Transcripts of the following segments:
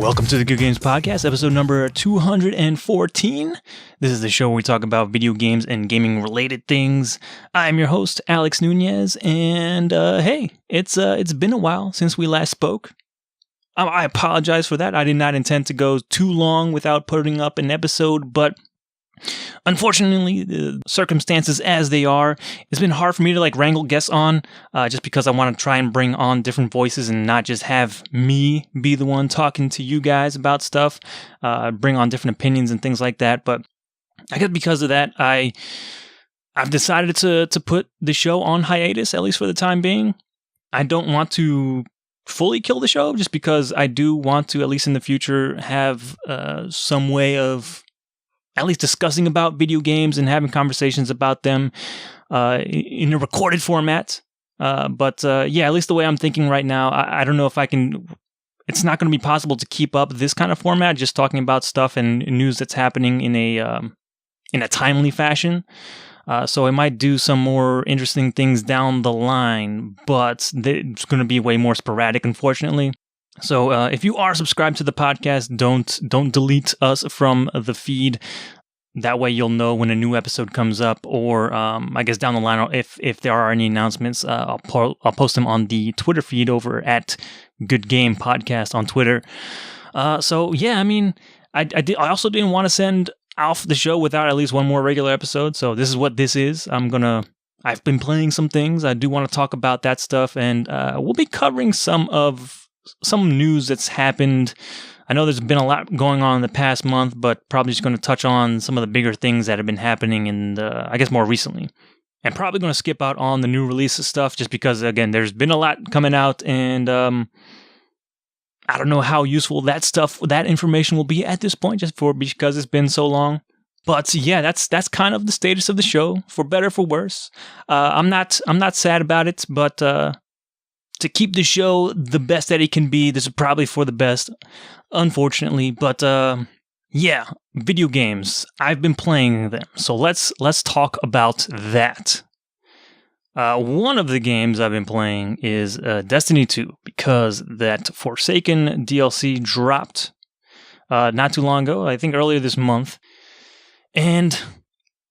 Welcome to the Good Games Podcast, episode number 214. This is the show where we talk about video games and gaming-related things. I'm your host, Alex Nunez, and hey, it's been a while since we last spoke. I apologize for that. I did not intend to go too long without putting up an episode, but unfortunately, the circumstances as they are, it's been hard for me to wrangle guests on, just because I want to try and bring on different voices and not just have me be the one talking to you guys about stuff, bring on different opinions and things like that. But I guess because of that, I've decided to put the show on hiatus, at least for the time being. I don't want to fully kill the show, just because I do want to, at least in the future, have some way of at least discussing about video games and having conversations about them in a recorded format. But at least the way I'm thinking right now, I don't know if I can. It's not going to be possible to keep up this kind of format, just talking about stuff and news that's happening in a timely fashion. So I might do some more interesting things down the line, but it's going to be way more sporadic, unfortunately. So if you are subscribed to the podcast, don't delete us from the feed. That way you'll know when a new episode comes up, or I guess down the line, if there are any announcements, I'll post them on the Twitter feed over at Good Game Podcast on Twitter. I also didn't want to send off the show without at least one more regular episode. So this is what this is. I've been playing some things. I do want to talk about that stuff, and we'll be covering some news that's happened. I know there's been a lot going on in the past month, but probably just going to touch on some of the bigger things that have been happening more recently. And probably going to skip out on the new releases stuff, just because, again, there's been a lot coming out, and I don't know how useful that information will be at this point, because it's been so long. But yeah, that's kind of the status of the show, for better, for worse. I'm not sad about it, but to keep the show the best that it can be, this is probably for the best, unfortunately. But video games. I've been playing them, so let's talk about that. One of the games I've been playing is Destiny 2, because that Forsaken DLC dropped not too long ago, I think earlier this month. And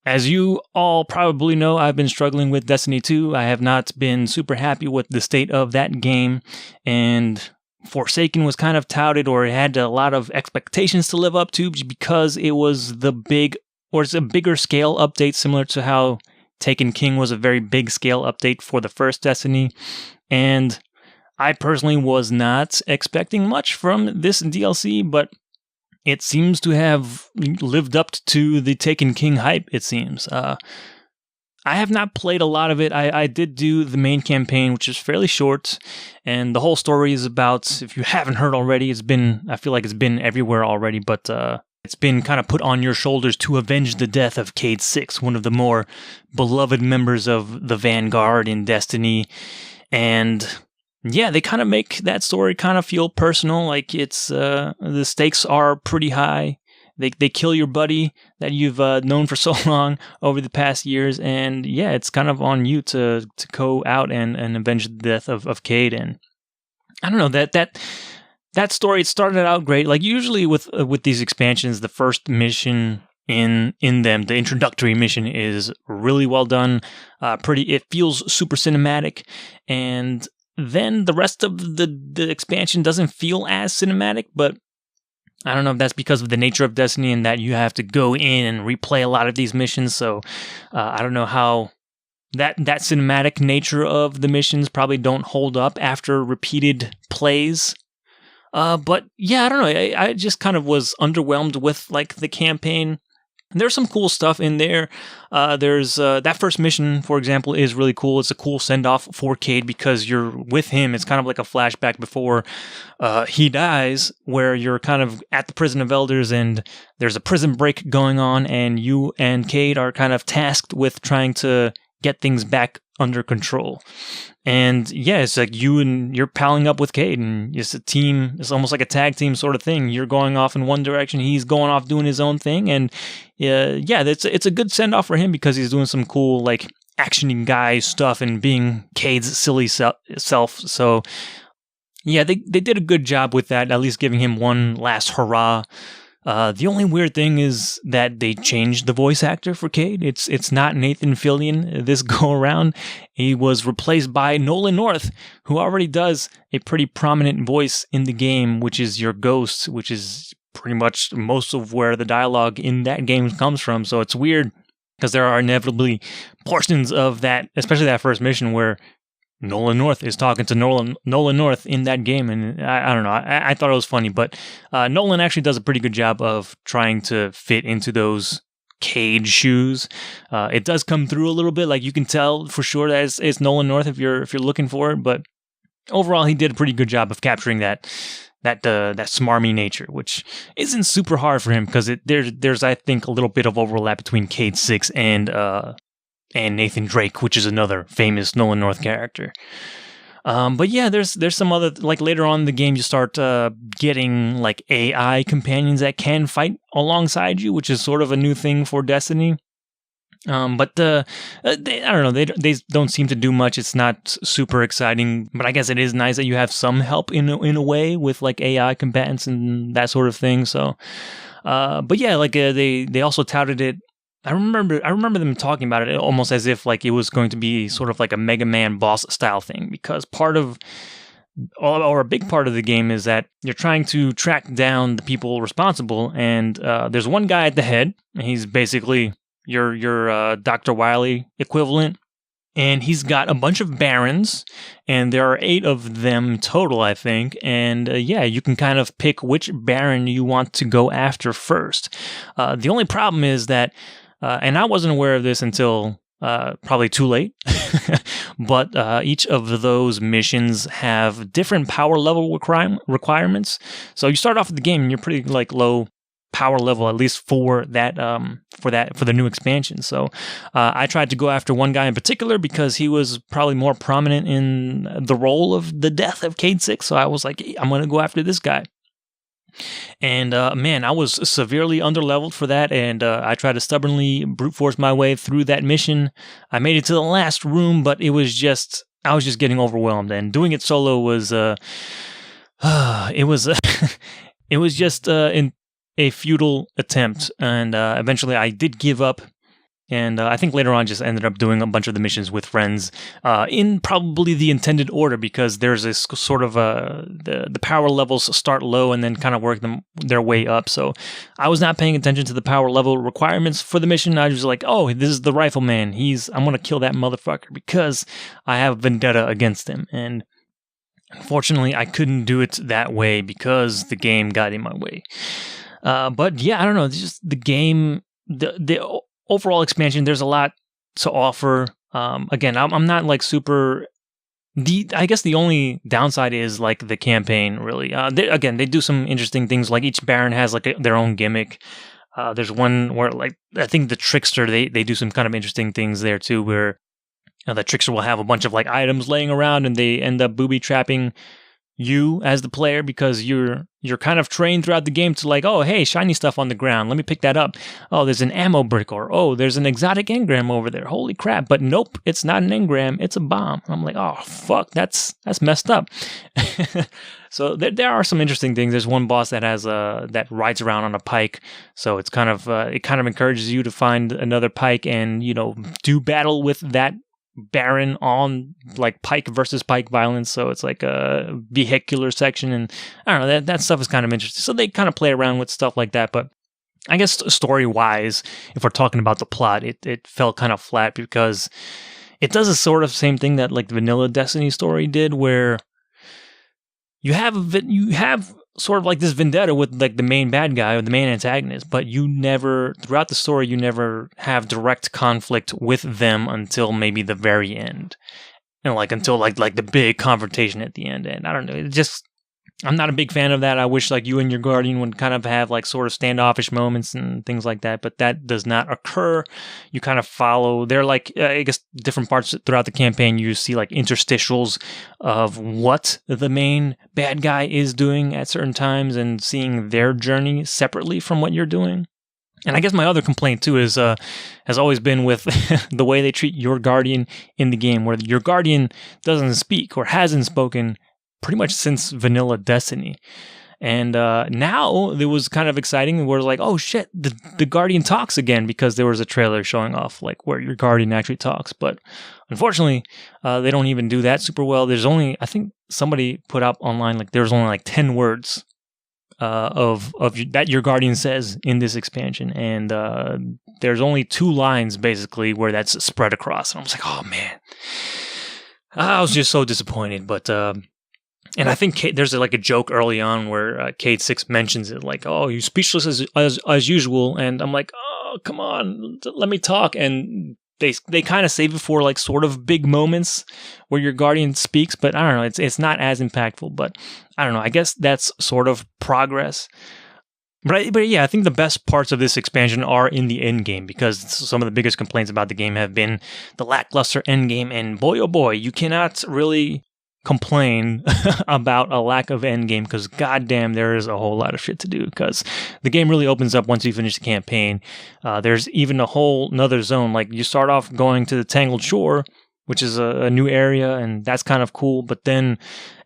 as you all probably know, I've been struggling with Destiny 2. I have not been super happy with the state of that game, and Forsaken was kind of touted, or it had a lot of expectations to live up to, because it was it's a bigger scale update, similar to how Taken King was a very big scale update for the first Destiny. And I personally was not expecting much from this DLC, but it seems to have lived up to the Taken King hype, it seems. I have not played a lot of it. I did do the main campaign, which is fairly short, and the whole story is about, if you haven't heard already, I feel like it's been everywhere already, but it's been kind of put on your shoulders to avenge the death of Cayde 6, one of the more beloved members of the Vanguard in Destiny. And yeah, they kind of make that story kind of feel personal, like it's the stakes are pretty high. They kill your buddy that you've known for so long over the past years, and yeah, it's kind of on you to go out and avenge the death of Cayde. And I don't know, that story, it started out great. Like usually with these expansions, the first mission in them, the introductory mission, is really well done. It feels super cinematic, and then the rest of the expansion doesn't feel as cinematic, but I don't know if that's because of the nature of Destiny and that you have to go in and replay a lot of these missions. So I don't know how that cinematic nature of the missions probably don't hold up after repeated plays. But yeah, I don't know. I just kind of was underwhelmed with the campaign. There's some cool stuff in there. There's that first mission, for example, is really cool. It's a cool send-off for Cayde, because you're with him. It's kind of like a flashback before he dies, where you're kind of at the Prison of Elders, and there's a prison break going on, and you and Cayde are kind of tasked with trying to get things back under control. And yeah, it's like you're palling up with Cayde, and it's a team. It's almost like a tag team sort of thing. You're going off in one direction, he's going off doing his own thing, and it's a good send off for him, because he's doing some cool action guy stuff and being Cayde's silly self. So Yeah, they did a good job with that, at least giving him one last hurrah. The only weird thing is that they changed the voice actor for Cade. It's not Nathan Fillion this go around. He was replaced by Nolan North, who already does a pretty prominent voice in the game, which is your ghost, which is pretty much most of where the dialogue in that game comes from. So it's weird because there are inevitably portions of that, especially that first mission, where Nolan North is talking to Nolan North in that game, and I don't know. I thought it was funny, but Nolan actually does a pretty good job of trying to fit into those Cade shoes. It does come through a little bit, like you can tell for sure that it's Nolan North if you're looking for it. But overall, he did a pretty good job of capturing that smarmy nature, which isn't super hard for him because there's I think a little bit of overlap between Cade 6 and Nathan Drake, which is another famous Nolan North character. But yeah, there's some other, like later on in the game, you start getting like AI companions that can fight alongside you, which is sort of a new thing for Destiny. But I don't know, they don't seem to do much. It's not super exciting, but I guess it is nice that you have some help in a way with like AI combatants and that sort of thing. So, but yeah, like they also touted it. I remember them talking about it almost as if like it was going to be sort of like a Mega Man boss style thing, because a big part of the game is that you're trying to track down the people responsible, and there's one guy at the head. He's basically your Dr. Wily equivalent, and he's got a bunch of barons, and there are 8 of them total, I think. And yeah, you can kind of pick which baron you want to go after first. The only problem is that, and I wasn't aware of this until probably too late, but each of those missions have different power level requirements. So you start off with the game and you're pretty like low power level, at least for the new expansion. So I tried to go after one guy in particular because he was probably more prominent in the role of the death of Cade 6. So I was like, hey, I'm going to go after this guy. And man, I was severely underleveled for that, and I tried to stubbornly brute force my way through that mission. I made it to the last room, but I was just getting overwhelmed, and doing it solo was it was just in a futile attempt, and eventually I did give up. And I think later on just ended up doing a bunch of the missions with friends in probably the intended order, because there's this sort of the power levels start low and then kind of work their way up. So I was not paying attention to the power level requirements for the mission. I was like, oh, this is the rifleman. I'm going to kill that motherfucker because I have vendetta against him. And unfortunately, I couldn't do it that way because the game got in my way. But yeah, I don't know. Just the game, the overall expansion, there's a lot to offer. Again, I'm not like super. I guess the only downside is like the campaign. Really, they do some interesting things. Like each baron has like their own gimmick. There's one where like I think the trickster they do some kind of interesting things there too, where the trickster will have a bunch of like items laying around, and they end up booby trapping you as the player, because you're kind of trained throughout the game to like, oh, hey, shiny stuff on the ground, let me pick that up. Oh, there's an ammo brick, or oh, there's an exotic engram over there. Holy crap. But nope, it's not an engram, it's a bomb. I'm like, oh fuck, that's messed up. So there are some interesting things. There's one boss that has that rides around on a pike, so it's kind of it kind of encourages you to find another pike and do battle with that baron on like pike versus pike violence. So it's like a vehicular section, and I don't know, that stuff is kind of interesting. So they kind of play around with stuff like that. But I guess story wise, if we're talking about the plot, it felt kind of flat, because it does a sort of same thing that like the vanilla Destiny story did, where you have sort of like this vendetta with like the main bad guy or the main antagonist, but throughout the story, you never have direct conflict with them until maybe the very end. And like until like the big confrontation at the end. And I don't know, I'm not a big fan of that. I wish like you and your guardian would kind of have like sort of standoffish moments and things like that, but that does not occur. You kind of follow. They're like, I guess, different parts throughout the campaign. You see like interstitials of what the main bad guy is doing at certain times, and seeing their journey separately from what you're doing. And I guess my other complaint too is has always been with the way they treat your guardian in the game, where your guardian doesn't speak or hasn't spoken pretty much since vanilla Destiny. And now it was kind of exciting. We're like, oh shit, the Guardian talks again, because there was a trailer showing off like where your Guardian actually talks. But unfortunately, they don't even do that super well. There's only, I think somebody put up online like there's only like 10 words of that your Guardian says in this expansion, and there's only 2 lines basically where that's spread across. And I was like, oh man, I was just so disappointed. But and I think there's like a joke early on where Cade 6 mentions it, like, "Oh, you speechless as usual," and I'm like, "Oh, come on, let me talk." And they kind of save it for like sort of big moments where your Guardian speaks, but I don't know, it's not as impactful. But I don't know, I guess that's sort of progress. But yeah, I think the best parts of this expansion are in the end game, because some of the biggest complaints about the game have been the lackluster end game, and boy oh boy, you cannot really complain about a lack of end game, because goddamn, there is a whole lot of shit to do, because the game really opens up once you finish the campaign. There's even a whole nother zone. Like, you start off going to the Tangled Shore, which is a new area, and that's kind of cool. But then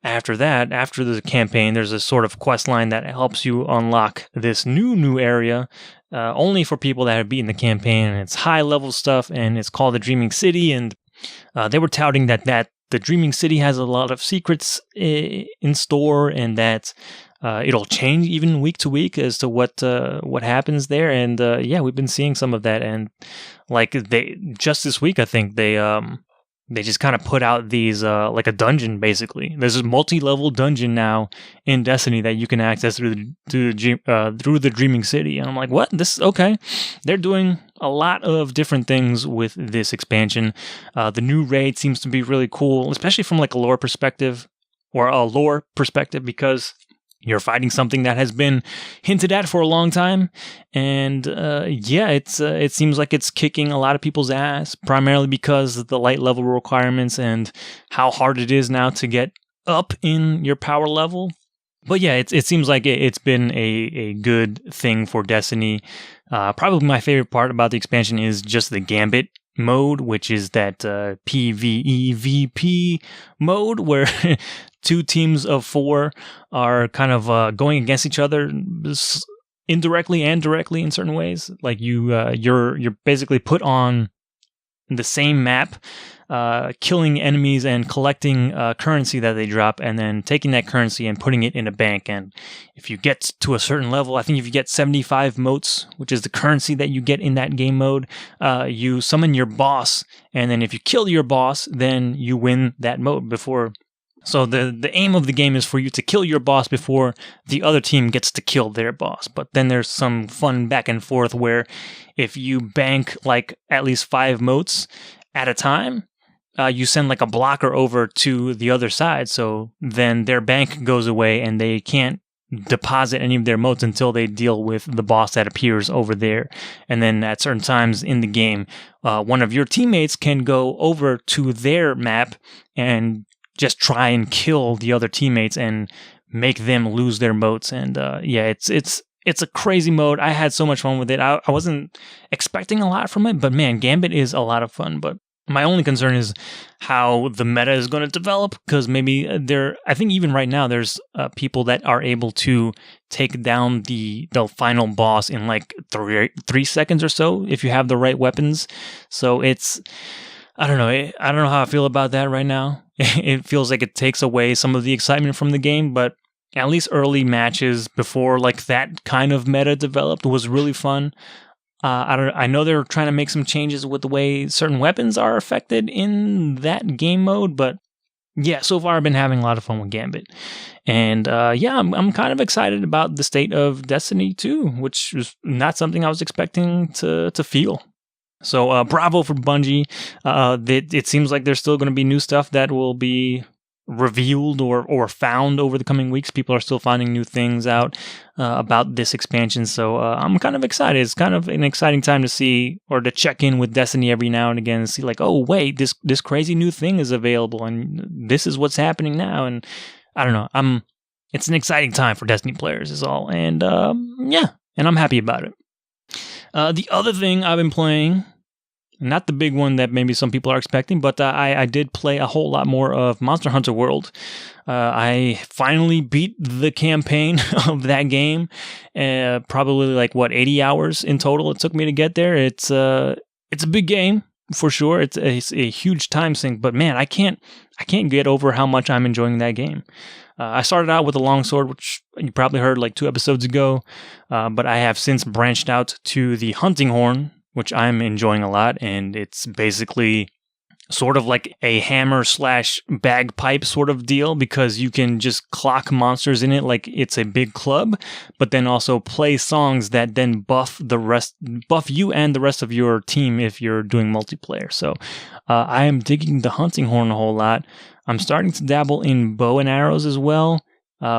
after that, after the campaign, there's a sort of quest line that helps you unlock this new area, only for people that have beaten the campaign. And it's high level stuff, and it's called the Dreaming City. And they were touting that the Dreaming City has a lot of secrets in store, and that it'll change even week to week as to what happens there. And yeah, we've been seeing some of that. And like just this week, I think they just kind of put out these like a dungeon, basically. There's a multi-level dungeon now in Destiny that you can access through the Dreaming City. And I'm like, what? Okay. They're doing a lot of different things with this expansion. The new raid seems to be really cool, especially from like a lore perspective, because you're fighting something that has been hinted at for a long time. And yeah, it seems like it's kicking a lot of people's ass, primarily because of the light level requirements and how hard it is now to get up in your power level. But yeah, it seems like it's been a good thing for Destiny. Probably my favorite part about the expansion is just the Gambit mode, which is that PvEVP mode where 2 teams of 4 are kind of going against each other indirectly and directly in certain ways. Like you're basically put on the same map, killing enemies and collecting currency that they drop, and then taking that currency and putting it in a bank. And if you get to a certain level, I think if you get 75 motes, which is the currency that you get in that game mode, you summon your boss, and then if you kill your boss, then you win that mote before. So the aim of the game is for you to kill your boss before the other team gets to kill their boss. But then there's some fun back and forth where if you bank like at least 5 motes at a time, you send like a blocker over to the other side. So then their bank goes away and they can't deposit any of their motes until they deal with the boss that appears over there. And then at certain times in the game, one of your teammates can go over to their map and just try and kill the other teammates and make them lose their motes. And yeah, it's a crazy mode. I had so much fun with it. I wasn't expecting a lot from it, but man, Gambit is a lot of fun. But my only concern is how the meta is going to develop, because maybe I think even right now there's people that are able to take down the final boss in like 3 seconds or so if you have the right weapons. So I don't know how I feel about that right now. It feels like it takes away some of the excitement from the game, but at least early matches before like that kind of meta developed was really fun. I know they're trying to make some changes with the way certain weapons are affected in that game mode, but yeah, so far I've been having a lot of fun with Gambit. And yeah, I'm kind of excited about the state of Destiny 2, which was not something I was expecting to feel. So bravo for Bungie. It seems like there's still going to be new stuff that will be revealed or found over the coming weeks. People are still finding new things out about this expansion. So I'm kind of excited. It's kind of an exciting time to see or to check in with Destiny every now and again and see like, oh, wait, this crazy new thing is available and this is what's happening now. And I don't know. It's an exciting time for Destiny players is all. And yeah, and I'm happy about it. The other thing I've been playing, Not the big one that maybe some people are expecting, but I did play a whole lot more of Monster Hunter World. I finally beat the campaign of that game. Probably like 80 hours in total it took me to get there. It's a big game for sure. It's a huge time sink, but man, I can't get over how much I'm enjoying that game. I started out with a longsword, which you probably heard like 2 episodes ago, but I have since branched out to the hunting horn, which I'm enjoying a lot, and it's basically sort of like a hammer / bagpipe sort of deal, because you can just clock monsters in it like it's a big club, but then also play songs that then buff you and the rest of your team if you're doing multiplayer. So I am digging the hunting horn a whole lot. I'm starting to dabble in bow and arrows as well.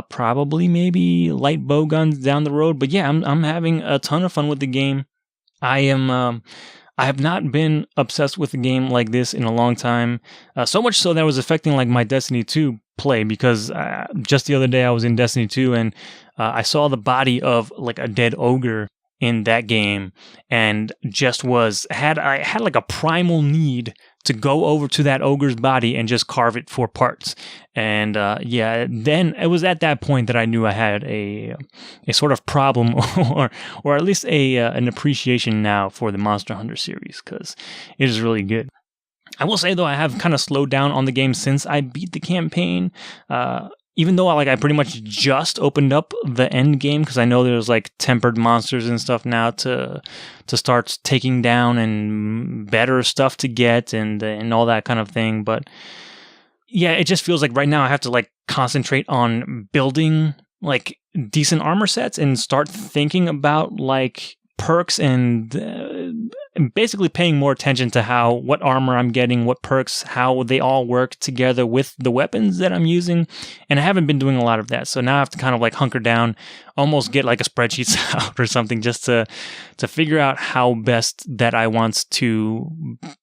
Probably maybe light bow guns down the road, but yeah, I'm having a ton of fun with the game. I have not been obsessed with a game like this in a long time. So much so that it was affecting like my Destiny 2 play, because just the other day I was in Destiny 2 and I saw the body of like a dead ogre in that game, and just I had like a primal need to go over to that ogre's body and just carve it for parts. And then it was at that point that I knew I had a sort of problem, or at least an appreciation now for the Monster Hunter series, because it is really good. I will say though, I have kind of slowed down on the game since I beat the campaign. Even though I pretty much just opened up the end game, because I know there's like tempered monsters and stuff now to start taking down, and better stuff to get, and all that kind of thing. But yeah, it just feels like right now I have to like concentrate on building like decent armor sets and start thinking about like perks and basically paying more attention to what armor I'm getting, what perks, how they all work together with the weapons that I'm using. And I haven't been doing a lot of that. So now I have to kind of like hunker down, almost get like a spreadsheet out or something, just to figure out how best that I want to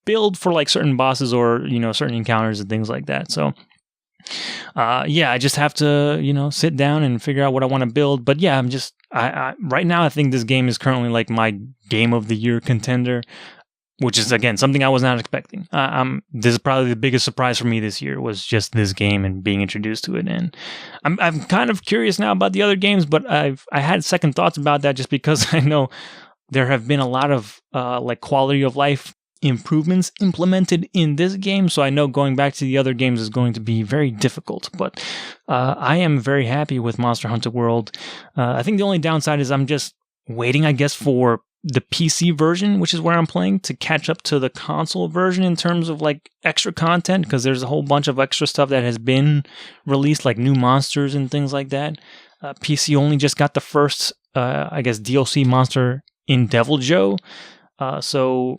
build for like certain bosses or, certain encounters and things like that. So I just have to, sit down and figure out what I want to build. But yeah, I right now I think this game is currently like my game of the year contender, which is again something I was not expecting. This is probably the biggest surprise for me this year, was just this game and being introduced to it. And I'm kind of curious now about the other games, but I had second thoughts about that, just because I know there have been a lot of like quality of life improvements implemented in this game, so I know going back to the other games is going to be very difficult, but I am very happy with Monster Hunter World. I think the only downside is I'm just waiting, I guess, for the PC version, which is where I'm playing, to catch up to the console version in terms of like extra content, because there's a whole bunch of extra stuff that has been released, like new monsters and things like that. PC only just got the first, I guess, DLC monster in Devil Joe, so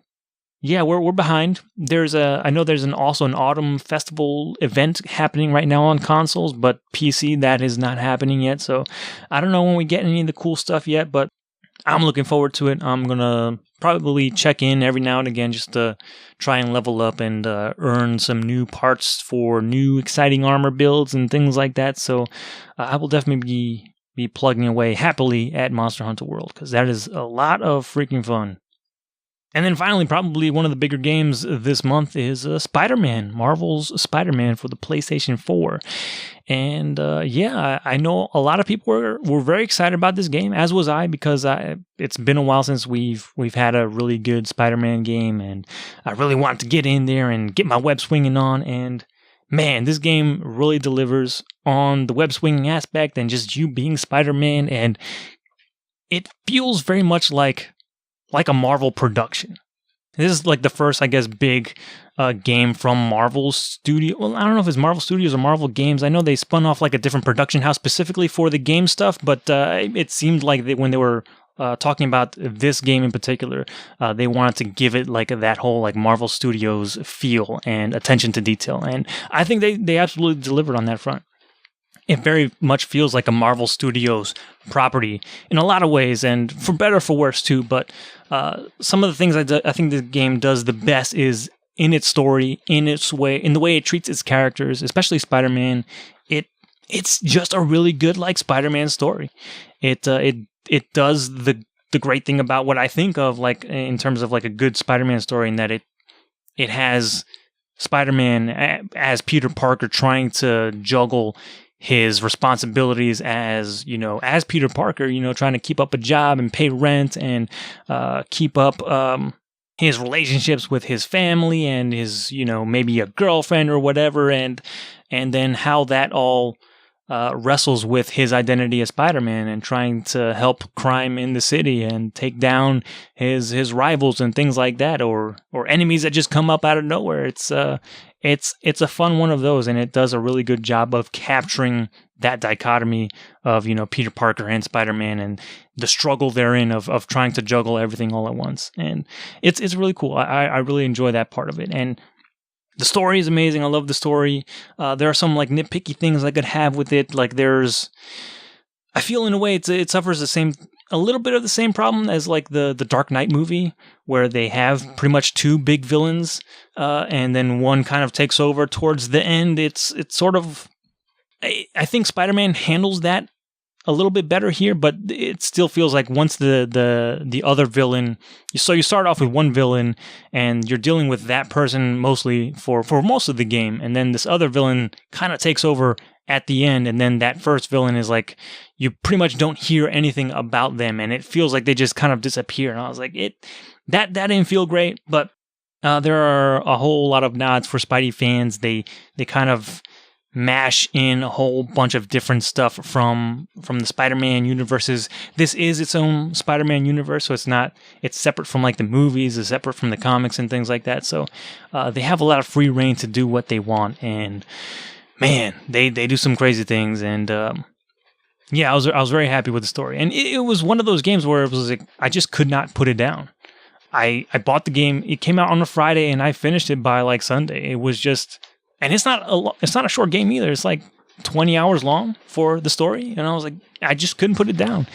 yeah, we're behind. I know there's also an autumn festival event happening right now on consoles, but PC that is not happening yet. So I don't know when we get any of the cool stuff yet, but I'm looking forward to it. I'm gonna probably check in every now and again just to try and level up and earn some new parts for new exciting armor builds and things like that. So I will definitely be plugging away happily at Monster Hunter World, because that is a lot of freaking fun. And then finally, probably one of the bigger games this month is Spider-Man, Marvel's Spider-Man for the PlayStation 4. And I know a lot of people were very excited about this game, as was I, because it's been a while since we've had a really good Spider-Man game, and I really want to get in there and get my web swinging on. And man, this game really delivers on the web swinging aspect and just you being Spider-Man, and it feels very much like a Marvel production. This is like the first, I guess, big game from Marvel Studio. Well, I don't know if it's Marvel Studios or Marvel Games. I know they spun off like a different production house specifically for the game stuff, but it seemed like when they were talking about this game in particular, they wanted to give it like that whole like Marvel Studios feel and attention to detail. And I think they absolutely delivered on that front. It very much feels like a Marvel Studios property in a lot of ways, and for better or for worse too. But some of the things I think the game does the best is in its story, in its way, in the way it treats its characters, especially Spider-Man. It's just a really good like Spider-Man story. It does the great thing about what I think of like in terms of like a good Spider-Man story, in that it has Spider-Man as Peter Parker trying to juggle his responsibilities as, as Peter Parker, trying to keep up a job and pay rent and keep up his relationships with his family and his, maybe a girlfriend or whatever, and then how that all wrestles with his identity as Spider-Man and trying to help crime in the city and take down his rivals and things like that, or enemies that just come up out of nowhere. It's a fun one of those, and it does a really good job of capturing that dichotomy of, Peter Parker and Spider-Man and the struggle therein of trying to juggle everything all at once. And it's really cool. I really enjoy that part of it. And the story is amazing. I love the story. There are some like nitpicky things I could have with it. Like I feel in a way it suffers a little bit of the same problem as like the Dark Knight movie, where they have pretty much two big villains, and then one kind of takes over towards the end. It's sort of, I think Spider-Man handles that a little bit better here, but it still feels like once the other villain, so you start off with one villain and you're dealing with that person mostly for most of the game, and then this other villain kind of takes over at the end, and then that first villain is like, you pretty much don't hear anything about them, and it feels like they just kind of disappear. And I was like, that didn't feel great, but there are a whole lot of nods for Spidey fans. They kind of mash in a whole bunch of different stuff from the Spider-Man universes. This is its own Spider-Man universe, so it's separate from like the movies, it's separate from the comics and things like that. So they have a lot of free reign to do what they want, and man, they do some crazy things. And yeah, I was very happy with the story, and it was one of those games where it was like I just could not put it down. I bought the game. It came out on a Friday, and I finished it by like Sunday. It was just. And it's not a short game either. It's like 20 hours long for the story. And I was like, I just couldn't put it down.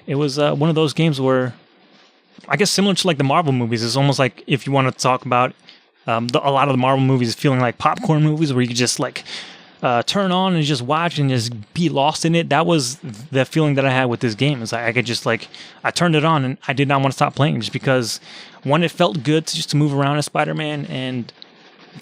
It was one of those games where, I guess similar to like the Marvel movies, it's almost like if you want to talk about a lot of the Marvel movies feeling like popcorn movies where you could just like turn on and just watch and just be lost in it. That was the feeling that I had with this game. Is I could just like, I turned it on and I did not want to stop playing just because, one, it felt good to move around as Spider-Man, and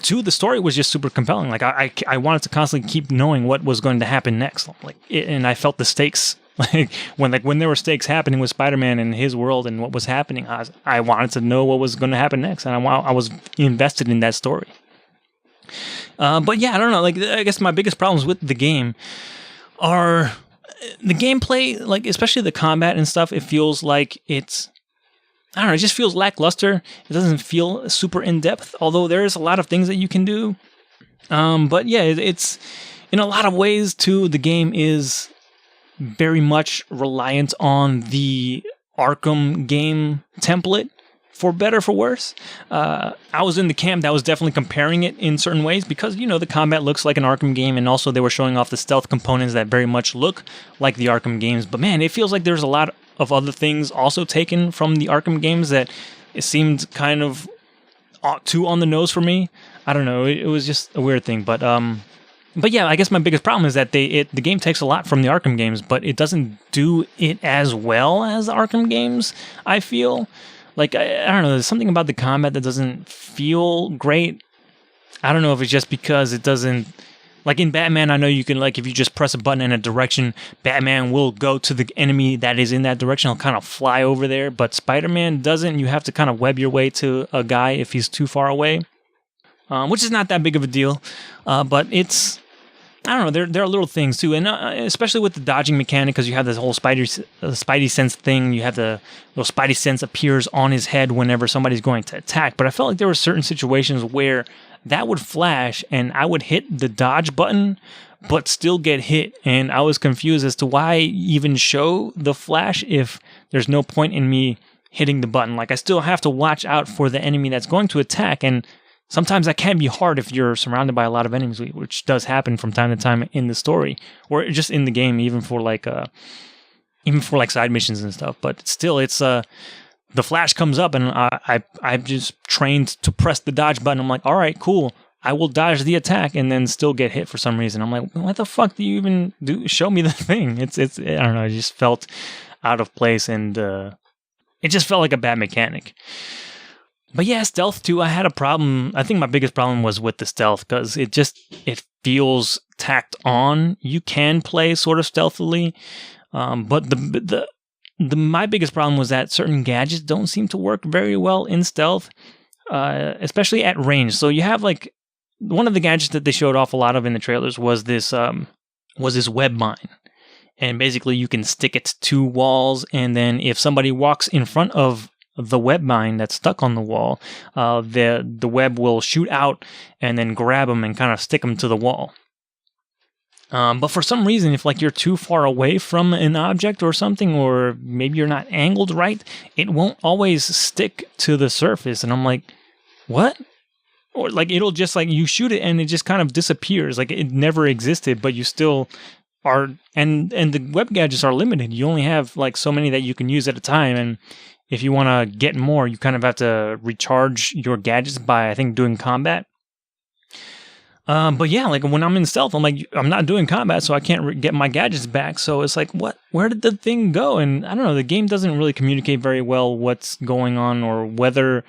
two, the story was just super compelling. Like I wanted to constantly keep knowing what was going to happen next. And I felt the stakes. Like when there were stakes happening with Spider-Man and his world and what was happening, I wanted to know what was going to happen next, and I was invested in that story. But yeah, I don't know. Like I guess my biggest problems with the game are the gameplay. Like especially the combat and stuff. It feels like it's. I don't know, it just feels lackluster. It doesn't feel super in-depth, although there's a lot of things that you can do. But yeah, it's in a lot of ways, too, the game is very much reliant on the Arkham game template, for better, for worse. I was in the camp that was definitely comparing it in certain ways because, the combat looks like an Arkham game, and also they were showing off the stealth components that very much look like the Arkham games. But man, it feels like there's a lot of other things also taken from the Arkham games that it seemed kind of too on the nose for me. I don't know. It was just a weird thing. But yeah, I guess my biggest problem is that the game takes a lot from the Arkham games, but it doesn't do it as well as the Arkham games, I feel. Like, I don't know. There's something about the combat that doesn't feel great. I don't know if it's just because it doesn't. Like in Batman, I know you can, like, if you just press a button in a direction, Batman will go to the enemy that is in that direction. He'll kind of fly over there. But Spider-Man doesn't. You have to kind of web your way to a guy if he's too far away, which is not that big of a deal. But it's, I don't know, there are little things too. And especially with the dodging mechanic, because you have this whole Spidey sense thing. You have the little Spidey sense appears on his head whenever somebody's going to attack. But I felt like there were certain situations where that would flash and I would hit the dodge button but still get hit, and I was confused as to why even show the flash if there's no point in me hitting the button. Like I still have to watch out for the enemy that's going to attack, and sometimes that can be hard if you're surrounded by a lot of enemies, which does happen from time to time in the story or just in the game, even for like side missions and stuff. But still, it's the flash comes up, and I'm just trained to press the dodge button. I'm like, all right, cool. I will dodge the attack and then still get hit for some reason. I'm like, what the fuck do you even do? Show me the thing. It's I don't know. It just felt out of place, and it just felt like a bad mechanic. But yeah, stealth too. I had a problem. I think my biggest problem was with the stealth because it feels tacked on. You can play sort of stealthily, but my biggest problem was that certain gadgets don't seem to work very well in stealth, especially at range. So you have like one of the gadgets that they showed off a lot of in the trailers was this web mine. And basically you can stick it to walls, and then if somebody walks in front of the web mine that's stuck on the wall, the web will shoot out and then grab them and kind of stick them to the wall. But for some reason, if like you're too far away from an object or something, or maybe you're not angled right, it won't always stick to the surface. And I'm like, what? Or like it'll just like you shoot it and it just kind of disappears, like it never existed, but you still are. And the web gadgets are limited. You only have like so many that you can use at a time, and if you want to get more, you kind of have to recharge your gadgets by, I think, doing combat. But yeah, like when I'm in stealth, I'm like, I'm not doing combat, so I can't get my gadgets back. So it's like, what? Where did the thing go? And I don't know, the game doesn't really communicate very well what's going on or whether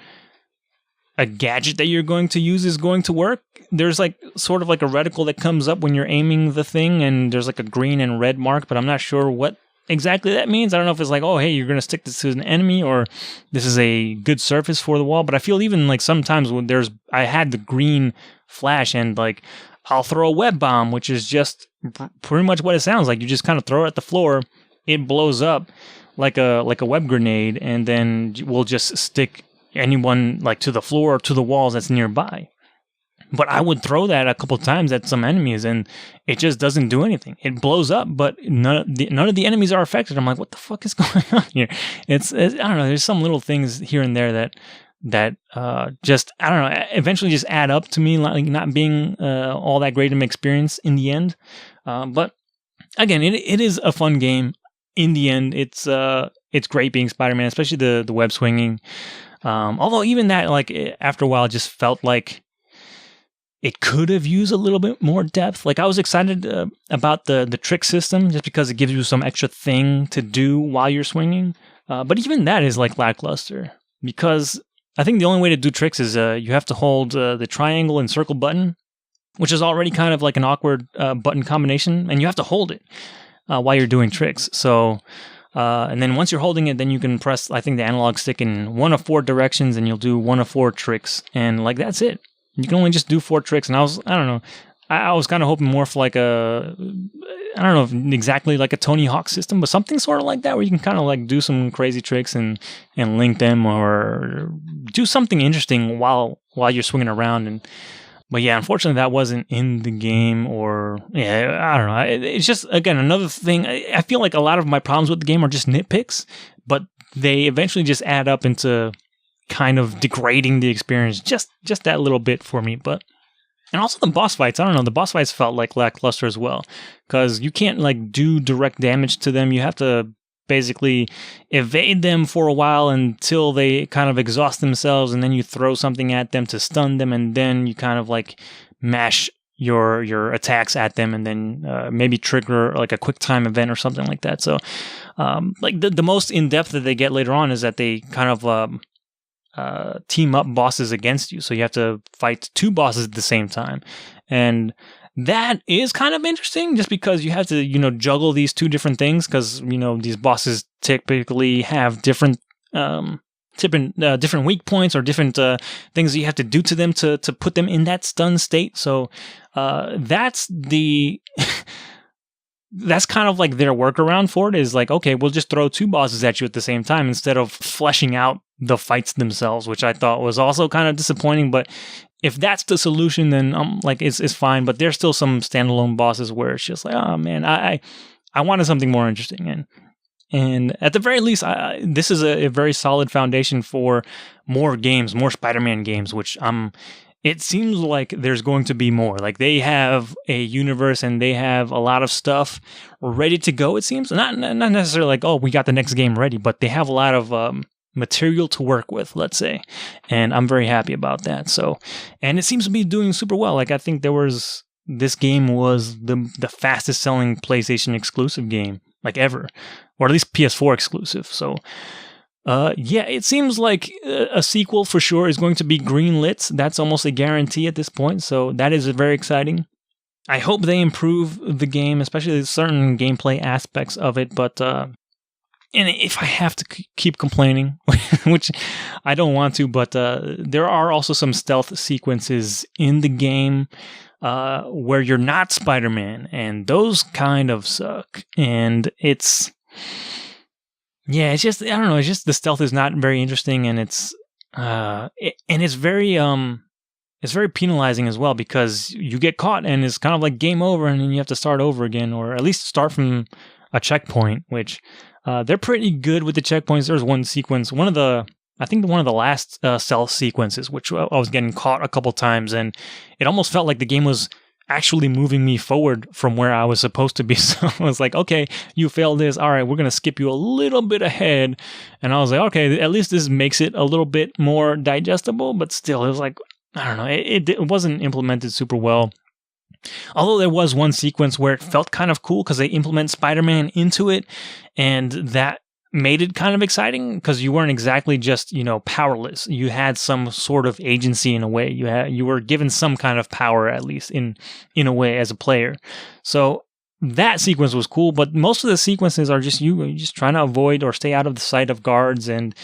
a gadget that you're going to use is going to work. There's like sort of like a reticle that comes up when you're aiming the thing, and there's like a green and red mark, but I'm not sure what exactly that means. I don't know if it's like, oh, hey, you're going to stick this to an enemy, or this is a good surface for the wall. But I feel even like sometimes when I had the green flash, and like I'll throw a web bomb, which is just pretty much what it sounds like. You just kind of throw it at the floor, it blows up like a web grenade, and then we'll just stick anyone like to the floor or to the walls that's nearby. But I would throw that a couple times at some enemies, and it just doesn't do anything. It blows up, but none of the enemies are affected. I'm like, what the fuck is going on here? It's I don't know. There's some little things here and there that just, I don't know, eventually just add up to me, like not being all that great of an experience in the end. But again, it is a fun game. In the end, it's great being Spider-Man, especially the web swinging. Although even that, like after a while, just felt like it could have used a little bit more depth. Like I was excited about the trick system just because it gives you some extra thing to do while you're swinging. But even that is like lackluster, because I think the only way to do tricks is you have to hold the triangle and circle button, which is already kind of like an awkward button combination, and you have to hold it while you're doing tricks. So, and then once you're holding it, then you can press, I think, the analog stick in one of 4 directions, and you'll do one of 4 tricks, and like that's it. You can only just do 4 tricks, and I don't know, I was kind of hoping more for like I don't know if exactly like a Tony Hawk system, but something sort of like that where you can kind of like do some crazy tricks and link them, or do something interesting while you're swinging around. But yeah, unfortunately that wasn't in the game, or yeah, I don't know. It's just, again, another thing. I feel like a lot of my problems with the game are just nitpicks, but they eventually just add up into kind of degrading the experience just that little bit for me. But and also the boss fights, I don't know, the boss fights felt like lackluster as well, because you can't like do direct damage to them. You have to basically evade them for a while until they kind of exhaust themselves, and then you throw something at them to stun them, and then you kind of like mash your attacks at them, and then maybe trigger like a quick time event or something like that. So like the most in-depth that they get later on is that they kind of team up bosses against you. So you have to fight 2 bosses at the same time. And that is kind of interesting just because you have to, juggle these 2 different things, because, these bosses typically have different weak points or different things that you have to do to them to put them in that stun state. So that's that's kind of like their workaround for it, is like, okay, we'll just throw 2 bosses at you at the same time instead of fleshing out the fights themselves, which I thought was also kind of disappointing. But if that's the solution, then like it's fine. But there's still some standalone bosses where it's just like, oh man, I wanted something more interesting. And at the very least, this is a very solid foundation for more games, more Spider-Man games, which it seems like there's going to be more. Like they have a universe and they have a lot of stuff ready to go, it seems. Not necessarily like, oh, we got the next game ready, but they have a lot of material to work with, let's say. And I'm very happy about that. So, and it seems to be doing super well. Like I think this game was the fastest selling PlayStation exclusive game like ever, or at least PS4 exclusive. So Yeah, it seems like a sequel for sure is going to be greenlit. That's almost a guarantee at this point, so that is very exciting. I hope they improve the game, especially certain gameplay aspects of it, but and if I have to keep complaining, which I don't want to, but there are also some stealth sequences in the game where you're not Spider-Man, and those kind of suck. And it's just, I don't know, it's just the stealth is not very interesting, and it's very penalizing as well, because you get caught and it's kind of like game over, and then you have to start over again, or at least start from a checkpoint, which they're pretty good with the checkpoints. There's one sequence, one of the last stealth sequences, which I was getting caught a couple times, and it almost felt like the game was actually moving me forward from where I was supposed to be. So I was like, okay, you failed this. All right, we're going to skip you a little bit ahead. And I was like, okay, at least this makes it a little bit more digestible, but still, it was like, I don't know, it wasn't implemented super well. Although there was one sequence where it felt kind of cool because they implement Spider-Man into it, and that made it kind of exciting because you weren't exactly just, powerless. You had some sort of agency in a way. You were given some kind of power, at least in a way, as a player. So that sequence was cool, but most of the sequences are just you just trying to avoid or stay out of the sight of guards, and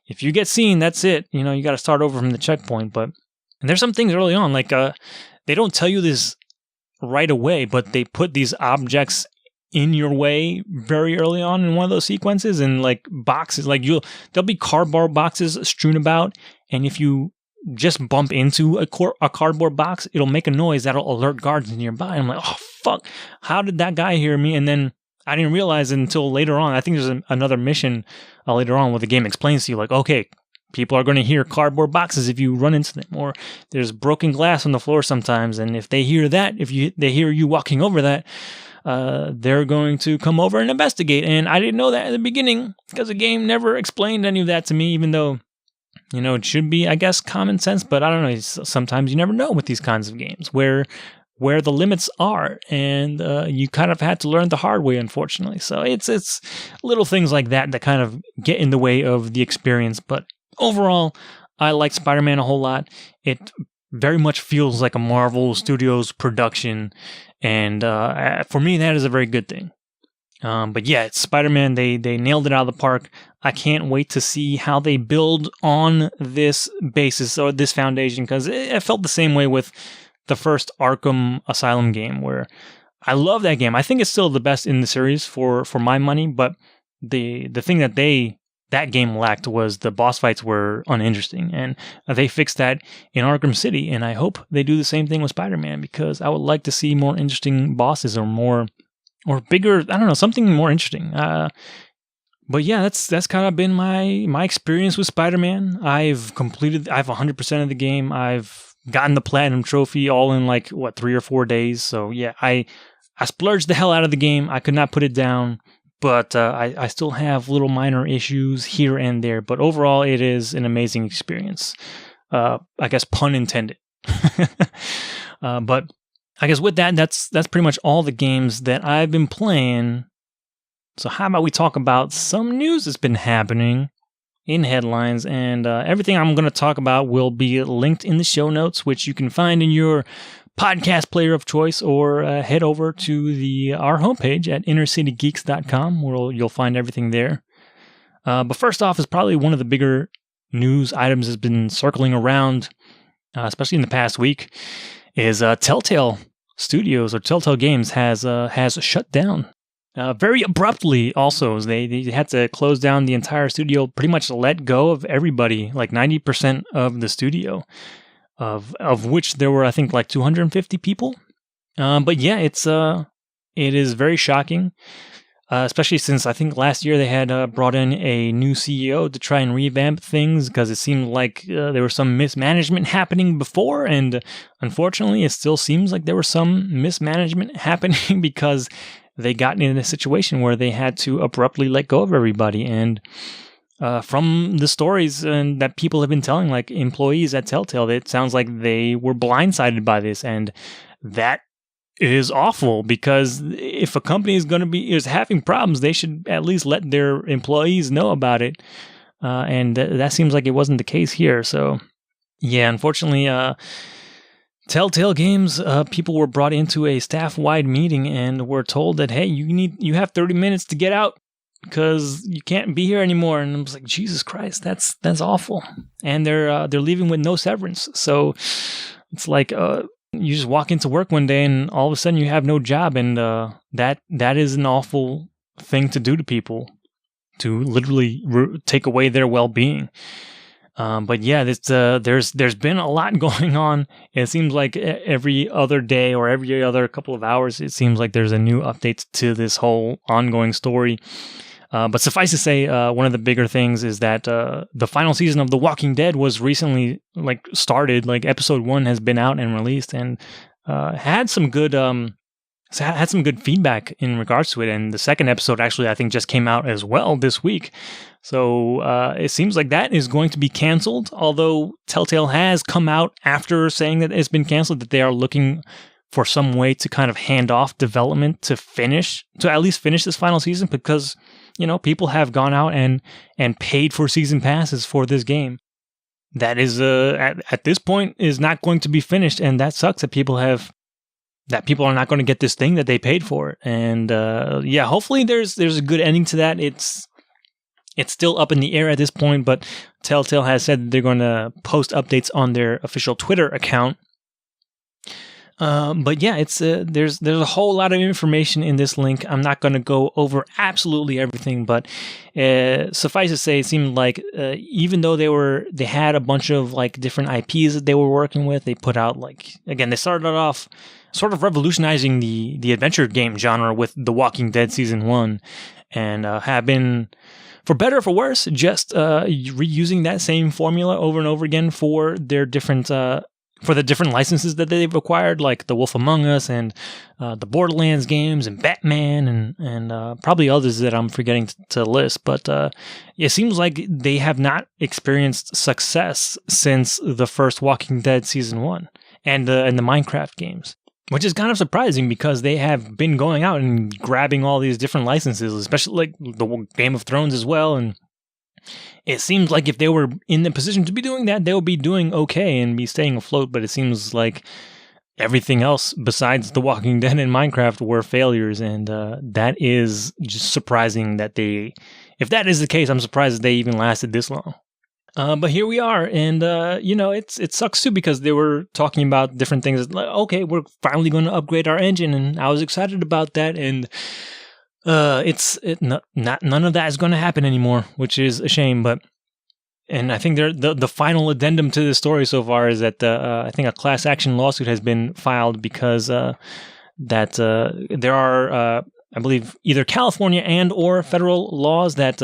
if you get seen, that's it. You got to start over from the checkpoint. But there's some things early on, like they don't tell you this right away, but they put these objects in your way very early on in one of those sequences, and like boxes, like there'll be cardboard boxes strewn about, and if you just bump into a cardboard box, it'll make a noise that'll alert guards nearby. I'm like, oh fuck, how did that guy hear me? And then I didn't realize it until later on. I think there's another mission later on where the game explains to you, like, okay, people are going to hear cardboard boxes if you run into them, or there's broken glass on the floor sometimes, and if they hear that, they hear you walking over that, they're going to come over and investigate. And I didn't know that at the beginning because the game never explained any of that to me, even though, it should be, I guess, common sense. But I don't know. Sometimes you never know with these kinds of games where the limits are, and you kind of had to learn the hard way, unfortunately. So it's little things like that kind of get in the way of the experience. But overall, I like Spider-Man a whole lot. It very much feels like a Marvel Studios production, and for me, that is a very good thing. But yeah, it's Spider-Man. They nailed it out of the park. I can't wait to see how they build on this basis or this foundation, because it felt the same way with the first Arkham Asylum game, where I love that game. I think it's still the best in the series for my money, but the thing that game lacked was the boss fights were uninteresting, and they fixed that in Arkham City, and I hope they do the same thing with Spider-Man, because I would like to see more interesting bosses or bigger, I don't know, something more interesting. But yeah, that's kind of been my experience with Spider-Man. I've 100% of the game. I've gotten the Platinum Trophy all in 3 or 4 days. So yeah, I splurged the hell out of the game. I could not put it down. But I still have little minor issues here and there. But overall, it is an amazing experience. I guess pun intended. But I guess with that, that's pretty much all the games that I've been playing. So how about we talk about some news that's been happening in headlines, and everything I'm going to talk about will be linked in the show notes, which you can find in your podcast player of choice, or head over to our homepage at innercitygeeks.com, where you'll find everything there. But first off, is probably one of the bigger news items that's been circling around, especially in the past week, is Telltale Studios, or Telltale Games, has shut down. Very abruptly also. They had to close down the entire studio, pretty much let go of everybody, like 90% of the studio. Of which there were, I think, 250 people. But yeah, it is very shocking, especially since I think last year they had brought in a new CEO to try and revamp things, because it seemed like there was some mismanagement happening before, and unfortunately, it still seems like there was some mismanagement happening because they got in a situation where they had to abruptly let go of everybody. And from the stories that people have been telling, like employees at Telltale, it sounds like they were blindsided by this, and that is awful, because if a company is having problems, they should at least let their employees know about it and that seems like it wasn't the case here. So, yeah, unfortunately, Telltale Games people were brought into a staff-wide meeting and were told that, hey, you have 30 minutes to get out because you can't be here anymore. And I was like, Jesus Christ, that's awful. And they're leaving with no severance. So it's like you just walk into work one day and all of a sudden you have no job, and that is an awful thing to do to people, to literally take away their well-being. But yeah, there's been a lot going on. It seems like every other day or every other couple of hours, it seems like there's a new update to this whole ongoing story. But suffice to say, one of the bigger things is that the final season of The Walking Dead was recently started. Like episode 1 has been out and released, and had some good feedback in regards to it. And the second episode actually, I think, just came out as well this week. So it seems like that is going to be canceled. Although Telltale has come out after saying that it's been canceled, that they are looking for some way to kind of hand off development to at least finish this final season, because people have gone out and paid for season passes for this game. That is at this point is not going to be finished, and that sucks that people are not going to get this thing that they paid for. And hopefully there's a good ending to that. It's still up in the air at this point, but Telltale has said that they're going to post updates on their official Twitter account. But yeah, it's there's a whole lot of information in this link. I'm not going to go over absolutely everything, but suffice to say, it seemed like even though they had a bunch of different IPs that they were working with, they put out they started off sort of revolutionizing the adventure game genre with The Walking Dead Season 1, and have been, for better or for worse, just reusing that same formula over and over again for their different for the different licenses that they've acquired, like The Wolf Among Us and the Borderlands games and Batman and probably others that I'm forgetting to list. But it seems like they have not experienced success since the first Walking Dead Season 1 and the Minecraft games, which is kind of surprising because they have been going out and grabbing all these different licenses, especially the Game of Thrones as well. And it seems like if they were in the position to be doing that, they would be doing okay and be staying afloat. But it seems like everything else besides The Walking Dead and Minecraft were failures. And that is just surprising that if that is the case, I'm surprised that they even lasted this long. But here we are, and it sucks too, because they were talking about different things. Like, okay, we're finally going to upgrade our engine, and I was excited about that. And none of that is going to happen anymore, which is a shame. And I think the final addendum to the story so far is that I think a class action lawsuit has been filed because that there are I believe either California and or federal laws that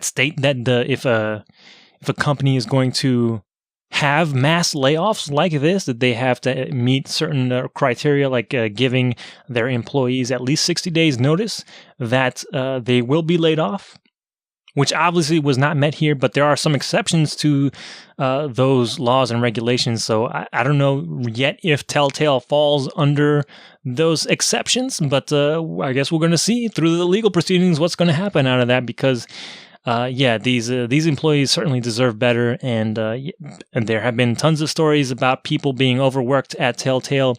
state that if a company is going to have mass layoffs like this, that they have to meet certain criteria, like giving their employees at least 60 days notice that they will be laid off, which obviously was not met here, but there are some exceptions to those laws and regulations. So I don't know yet if Telltale falls under those exceptions, but I guess we're going to see through the legal proceedings what's going to happen out of that, because these employees certainly deserve better, and there have been tons of stories about people being overworked at Telltale,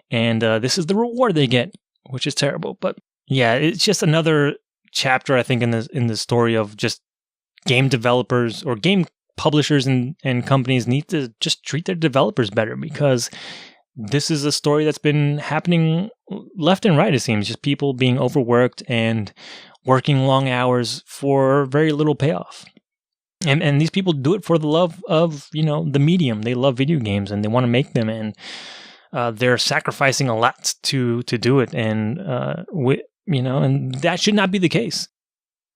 and this is the reward they get, which is terrible. But yeah, it's just another chapter, I think, in the story of just game developers or game publishers and companies need to just treat their developers better, because this is a story that's been happening left and right, it seems. Just people being overworked and working long hours for very little payoff. And these people do it for the love of, the medium. They love video games and they want to make them, and they're sacrificing a lot to do it. And and that should not be the case.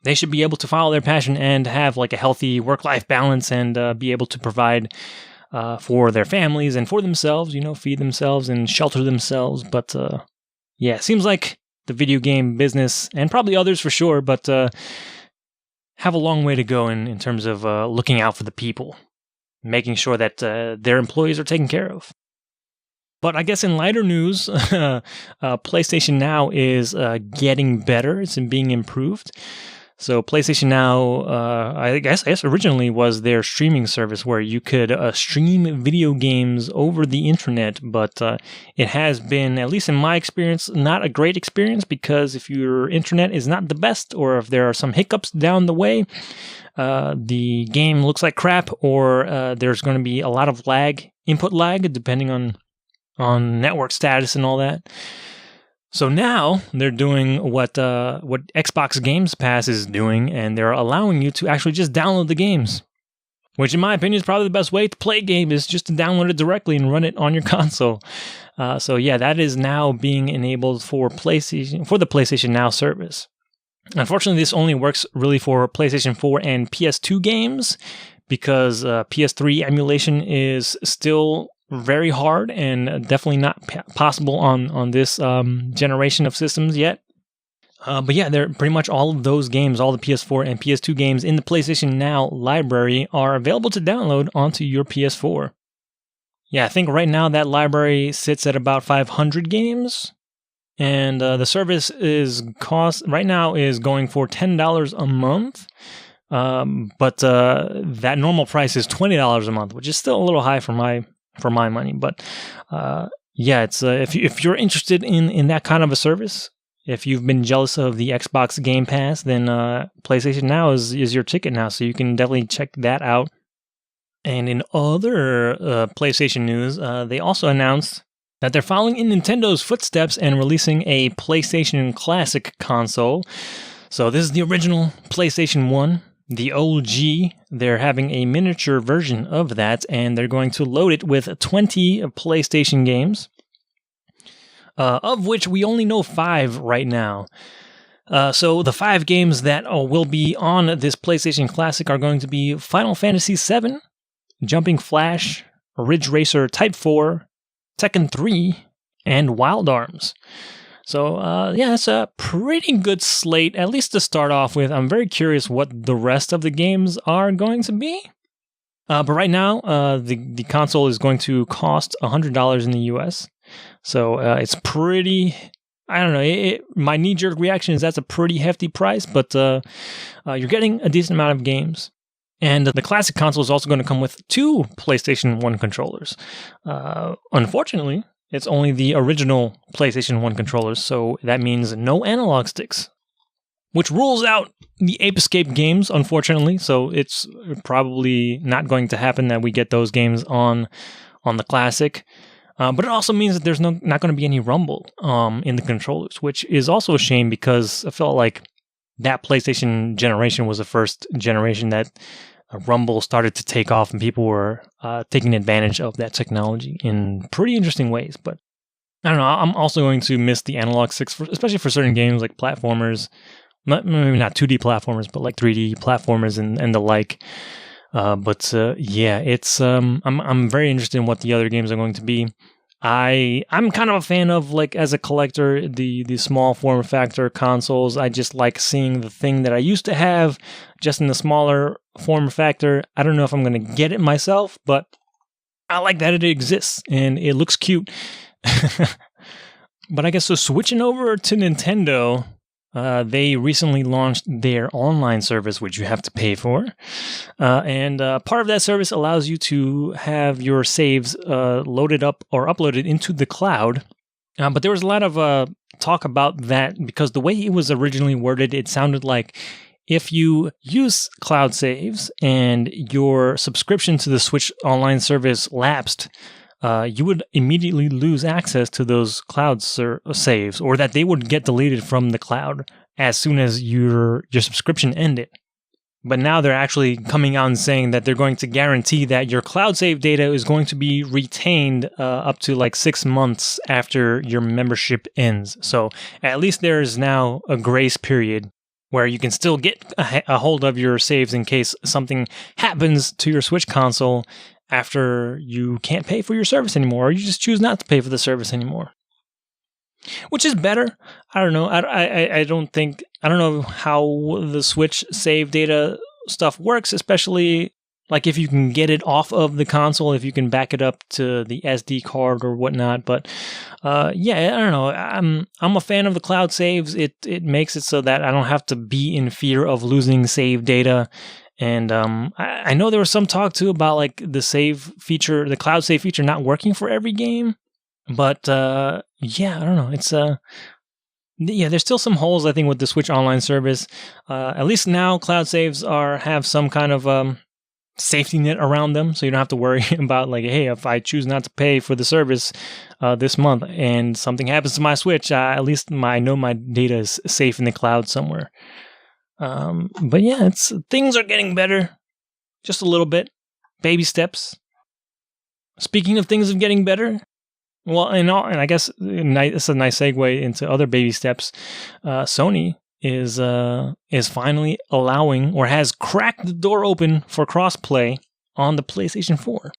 They should be able to follow their passion and have a healthy work-life balance, and be able to provide for their families and for themselves, feed themselves and shelter themselves. But it seems like the video game business, and probably others for sure, but have a long way to go in terms of looking out for the people, making sure that their employees are taken care of. But I guess in lighter news, PlayStation Now is getting better. It's being improved. So PlayStation Now, I guess originally was their streaming service where you could stream video games over the internet, but it has been, at least in my experience, not a great experience, because if your internet is not the best, or if there are some hiccups down the way, the game looks like crap, or there's going to be a lot of input lag, depending on network status and all that. So now they're doing what Xbox Games Pass is doing, and they're allowing you to actually just download the games, which in my opinion is probably the best way to play a game, is just to download it directly and run it on your console. So yeah, that is now being enabled for the PlayStation Now service. Unfortunately, this only works really for PlayStation 4 and PS2 games, because PS3 emulation is still very hard and definitely not possible on this generation of systems yet. But yeah, they're pretty much all of those games, all the PS4 and PS2 games in the PlayStation Now library are available to download onto your PS4. Yeah, I think right now that library sits at about 500 games. And the service right now is going for $10 a month. But that normal price is $20 a month, which is still a little high for my money. But yeah, it's if you're interested in that kind of a service, if you've been jealous of the Xbox Game Pass, then PlayStation Now is your ticket now. So you can definitely check that out. And in other PlayStation news, they also announced that they're following in Nintendo's footsteps and releasing a PlayStation Classic console. So this is the original PlayStation 1. The OG, they're having a miniature version of that, and they're going to load it with 20 PlayStation games, of which we only know 5 right now. So the 5 games that will be on this PlayStation Classic are going to be Final Fantasy VII, Jumping Flash, Ridge Racer Type 4, Tekken 3, and Wild Arms. So, yeah, it's a pretty good slate, at least to start off with. I'm very curious what the rest of the games are going to be. But right now, the console is going to cost $100 in the US. So, it's pretty... I don't know, my knee-jerk reaction is that's a pretty hefty price, but you're getting a decent amount of games. And the classic console is also going to come with 2 PlayStation 1 controllers. Unfortunately, it's only the original PlayStation 1 controllers, so that means no analog sticks, which rules out the Ape Escape games, unfortunately. So it's probably not going to happen that we get those games on the Classic. But it also means that there's not going to be any rumble in the controllers, which is also a shame, because I felt like that PlayStation generation was the first generation that rumble started to take off, and people were taking advantage of that technology in pretty interesting ways. But I don't know, I'm also going to miss the analog sticks, especially for certain games like platformers, maybe not 2D platformers, but like 3D platformers and the like. But yeah, it's I'm very interested in what the other games are going to be. I'm kind of a fan of, like, as a collector, the small form factor consoles. I just like seeing the thing that I used to have just in the smaller form factor. I don't know if I'm going to get it myself, but I like that it exists and it looks cute. But I guess, so switching over to Nintendo, they recently launched their online service, which you have to pay for. And part of that service allows you to have your saves loaded up or uploaded into the cloud. But there was a lot of talk about that, because the way it was originally worded, it sounded like if you use cloud saves and your subscription to the Switch online service lapsed, you would immediately lose access to those cloud saves, or that they would get deleted from the cloud as soon as your subscription ended. But now they're actually coming out and saying that they're going to guarantee that your cloud save data is going to be retained up to like 6 months after your membership ends. So at least there is now a grace period where you can still get a hold of your saves in case something happens to your Switch console after you can't pay for your service anymore, or you just choose not to pay for the service anymore. Which is better. I don't know. I don't know how the Switch save data stuff works, especially like if you can get it off of the console, if you can back it up to the SD card or whatnot. But Yeah, I don't know. I'm a fan of the cloud saves. It makes it so that I don't have to be in fear of losing save data. And I know there was some talk too about like the save feature, the cloud save feature, not working for every game. But yeah, I don't know. It's yeah, there's still some holes I think with the Switch Online service. At least now, cloud saves have some kind of safety net around them, so you don't have to worry about like, hey, if I choose not to pay for the service this month and something happens to my Switch, at least I know my data is safe in the cloud somewhere. But yeah, things are getting better, just a little bit, baby steps. Speaking of things of getting better, well, and I guess it's a nice segue into other baby steps. Sony is finally allowing, or has cracked the door open for crossplay on the PlayStation 4.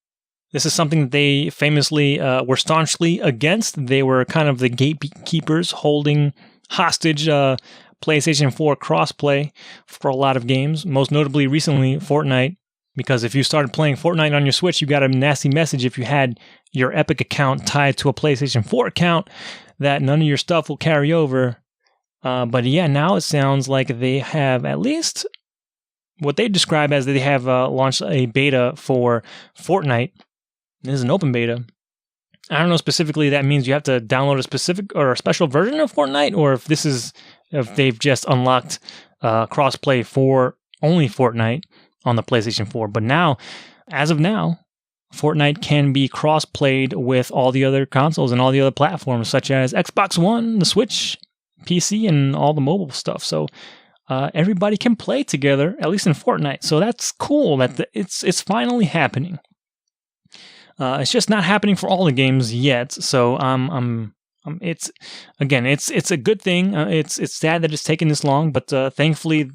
This is something that they famously were staunchly against. They were kind of the gatekeepers holding hostage PlayStation 4 crossplay for a lot of games, most notably recently Fortnite. Because if you started playing Fortnite on your Switch, you got a nasty message if you had your Epic account tied to a PlayStation 4 account that none of your stuff will carry over. But yeah, now it sounds like they have at least what they describe as they have launched a beta for Fortnite. This is an open beta. I don't know specifically that means you have to download a specific or a special version of Fortnite, or if they've just unlocked crossplay for only Fortnite on the PlayStation 4. But now, as of now, Fortnite can be cross-played with all the other consoles and all the other platforms, such as Xbox One, the Switch, PC, and all the mobile stuff. So everybody can play together, at least in Fortnite. So that's cool that it's finally happening. It's just not happening for all the games yet. So it's a good thing. It's sad that it's taken this long, but thankfully,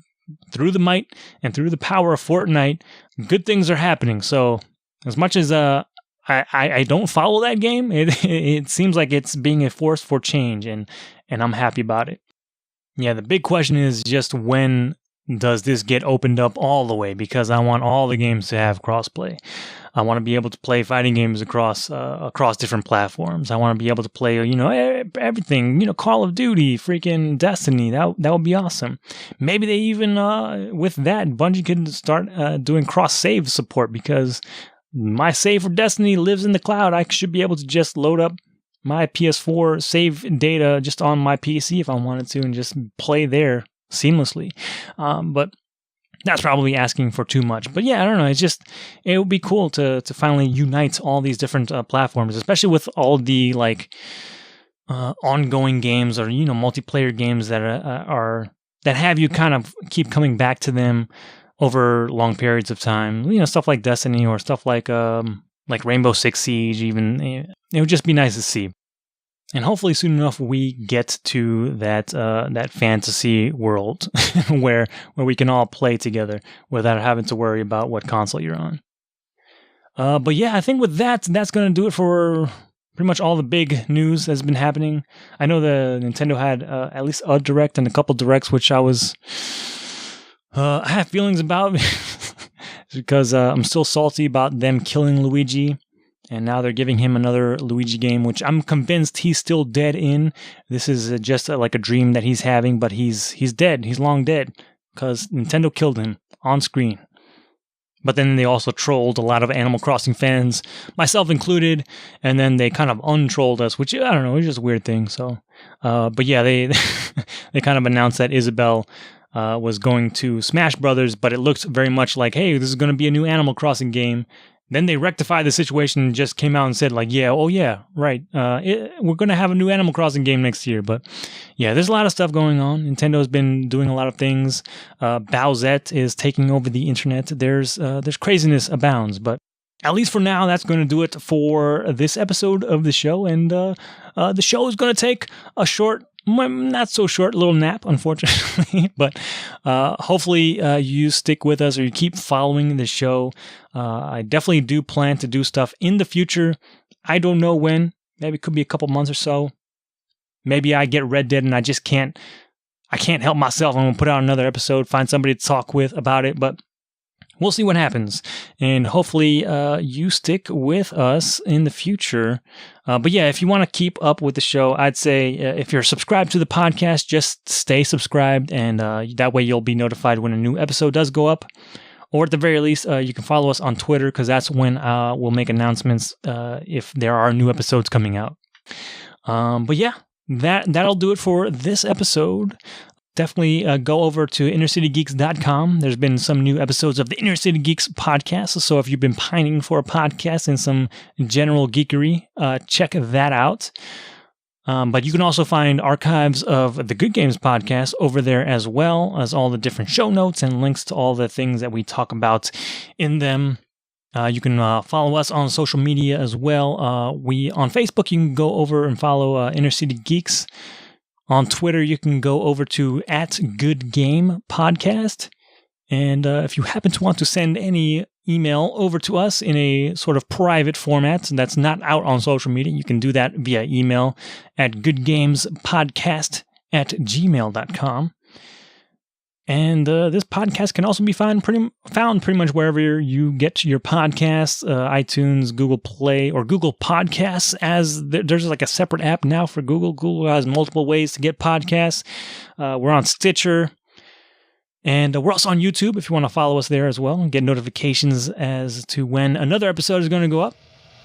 through the might and through the power of Fortnite, good things are happening. So as much as I don't follow that game, it seems like it's being a force for change, and I'm happy about it. Yeah, the big question is just when does this get opened up all the way? Because I want all the games to have crossplay. I want to be able to play fighting games across different platforms. I want to be able to play, everything, Call of Duty, freaking Destiny. That would be awesome. Maybe they even, with that, Bungie could start doing cross-save support, because my save for Destiny lives in the cloud. I should be able to just load up my PS4 save data just on my PC if I wanted to and just play there seamlessly. But that's probably asking for too much. But yeah, I don't know. It would be cool to finally unite all these different platforms, especially with all the ongoing games or multiplayer games that that have you kind of keep coming back to them over long periods of time. Stuff like Destiny or stuff like Rainbow Six Siege. Even it would just be nice to see. And hopefully soon enough we get to that fantasy world where we can all play together without having to worry about what console you're on. But yeah, I think with that's going to do it for pretty much all the big news that's been happening. I know the Nintendo had at least a direct and a couple directs, which I have feelings about because I'm still salty about them killing Luigi. And now they're giving him another Luigi game, which I'm convinced he's still dead in. This is just like a dream that he's having, but he's dead. He's long dead because Nintendo killed him on screen. But then they also trolled a lot of Animal Crossing fans, myself included, and then they kind of untrolled us, which, I don't know, it's just a weird thing. So, but yeah, they they kind of announced that Isabelle was going to Smash Brothers, but it looks very much like, hey, this is going to be a new Animal Crossing game. Then they rectified the situation and just came out and said, right, we're going to have a new Animal Crossing game next year. But yeah, there's a lot of stuff going on. Nintendo's been doing a lot of things. Bowsette is taking over the internet. There's craziness abounds. But at least for now, that's going to do it for this episode of the show. And the show is going to take a short, not so short little nap, unfortunately, but hopefully you stick with us or you keep following the show. I definitely do plan to do stuff in the future. I don't know when. Maybe it could be a couple months or so. Maybe I get Red Dead and I can't help myself. I'm going to put out another episode, find somebody to talk with about it, but we'll see what happens. And hopefully you stick with us in the future. But yeah, if you want to keep up with the show, I'd say if you're subscribed to the podcast, just stay subscribed. And that way you'll be notified when a new episode does go up. Or at the very least, you can follow us on Twitter, because that's when we'll make announcements if there are new episodes coming out. But yeah, that'll do it for this episode. Definitely go over to innercitygeeks.com. There's been some new episodes of the Inner City Geeks podcast. So if you've been pining for a podcast and some general geekery, check that out. But you can also find archives of the Good Games podcast over there, as well as all the different show notes and links to all the things that we talk about in them. You can follow us on social media as well. On Facebook, you can go over and follow Inner City Geeks. On Twitter, you can go over to @GoodGamePodcast. And if you happen to want to send any email over to us in a sort of private format that's not out on social media, you can do that via email at goodgamespodcast@gmail.com. And this podcast can also be found pretty much wherever you get your podcasts, iTunes, Google Play, or Google Podcasts. As there's like a separate app now for Google. Google has multiple ways to get podcasts. We're on Stitcher. And we're also on YouTube if you want to follow us there as well and get notifications as to when another episode is going to go up.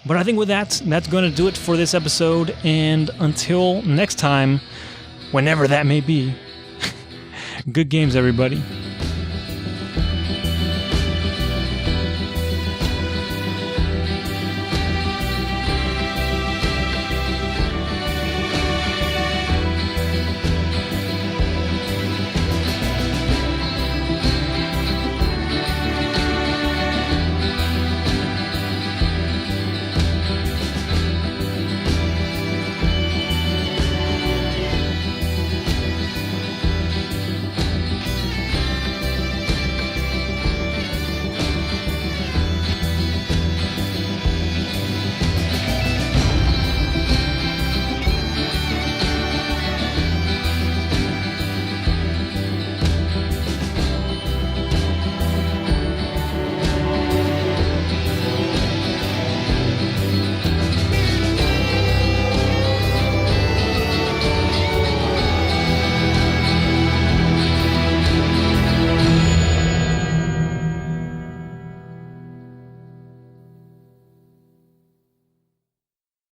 But I think with that's going to do it for this episode. And until next time, whenever that may be, good games, everybody.